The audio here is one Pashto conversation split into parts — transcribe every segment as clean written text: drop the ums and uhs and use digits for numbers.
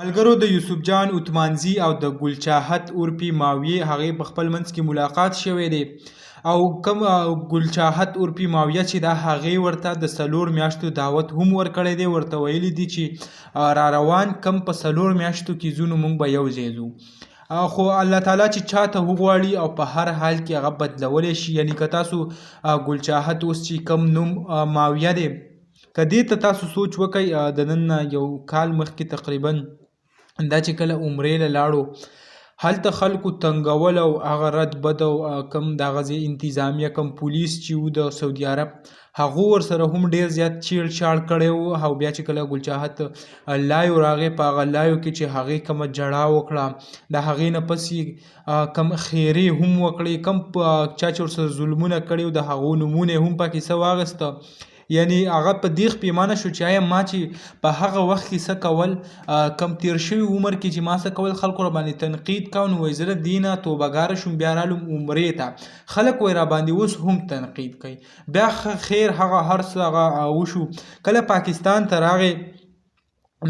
ملګرو د یوسف جان عثمانزي او د ګلچاحت عرفي ماویې هغې په خپل منځ کې ملاقات شوی دی او کوم ګلچاحت عرفي ماویه چې دا هغې ورته د 4 میاشتو دعوت هم ورکړی دی. ورته ویلي دي چې را روان کم په 4 میاشتو کې ځو نو موږ به یو ځای ځو، خو الله تعالی چې چاته وغواړي او په هر حال کې هغه بدلولی شي. یعنی که تاسو ګلچاحت اوس چې کم نوم ماویه دی که دې ته تاسو سوچ وکئ د نن یو کال مخکې تقریبا دا چې کله عمرې له لاړو هلته خلکو تنګول او هغه رد بد او کم دغه ځای انتظامیه کم پولیس چې وو د سعودي عرب هغو ورسره هم ډیر زیات چیړ چاړ کړی وو. او بیا چې کله ګلچاحت لایو راغې په هغه لایو کې چې هغې کومه جړا وکړه د هغې نه پس کم خیرې هم وکړې، کم چا چې ورسره ظلمونه کړي د هغو نومونه هم پکې څه واخیسته. یعنی هغه په دې پیمانه شو چې آیا ما چې په هغه وخت کې څه کول کم تیر شوي عمر کې چې ما څه کول خلکو را باندې تنقید کاوه، نو وایي زه له دې نه توبهګاره شوم بیا رالم عمرې ته، خلک وایي را باندې اوس هم تنقید کوي. بیا خیر هغه هر څه هغه وشو، کله پاکستان ته راغی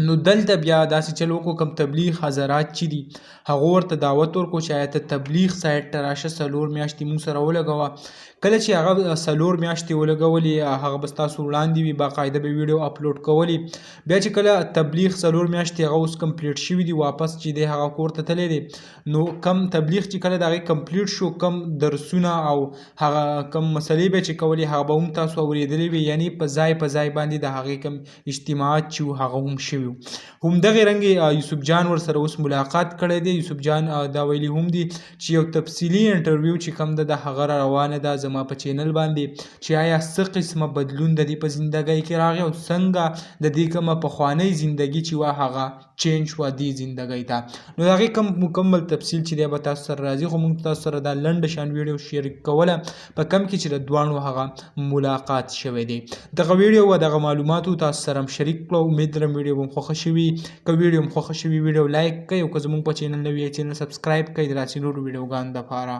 نو دلته بیا داسې چل وکړو کوم تبلیغ حضرات چې دي هغو ورته دعوت ورکړو چې آیا ته تبلیغ سایډ ته راشه 4 میاشتې موږ سره ولګوه. کله چې هغه 4 میاشتې ولګولې هغه به ستاسو وړاندې وي، باقاعده به ویډیو اپلوډ کولی. بیا چې کله تبلیغ 4 میاشتې هغه اوس کمپلیټ شوي دي واپس چې دی هغه کور ته تللی دی، نو کم تبلیغ چې کله د هغې کمپلیټ شو کم درسونه او هغه کم مسلې به چې کولې هغه به هم تاسو اورېدلی وي. یعنی په ځای باندې د هغې کم اجتماعات چې وو هغه هم شوي. همدغې رنګې یوسف جان ورسره اوس ملاقات کړی دی. یوسف جان دا ویلي هم دي چې یو تفصیلي انټرویو چې کوم ده د هغه را روانه ده زما په چینل باندې چې آیا څه قسمه بدلون د دې په زندګۍ کې راغی او څنګه د دې کومه پخوانۍ زندګي چې وه هغه چینج شوه دې زندګۍ ته. نو د هغې کوم مکمل تفصیل چې دی به تاسو سره راځي، خو موږ تاسو سره دا لنډه شان ویډیو شیر کوله په کم کې چې د دواړو هغه ملاقات شوی دی. دغه ویډیو و دغه معلوماتو تاسو سره هم شریک کړو. امید لرم ویډیو به خوښه شوي. که ویډیو هم خوښه شوي ویډیو لایک کړئ او که زموږ په چینل نوي یې چینل سبسکرایب کړئ د داسې نورو ویډیوګانو دپاره.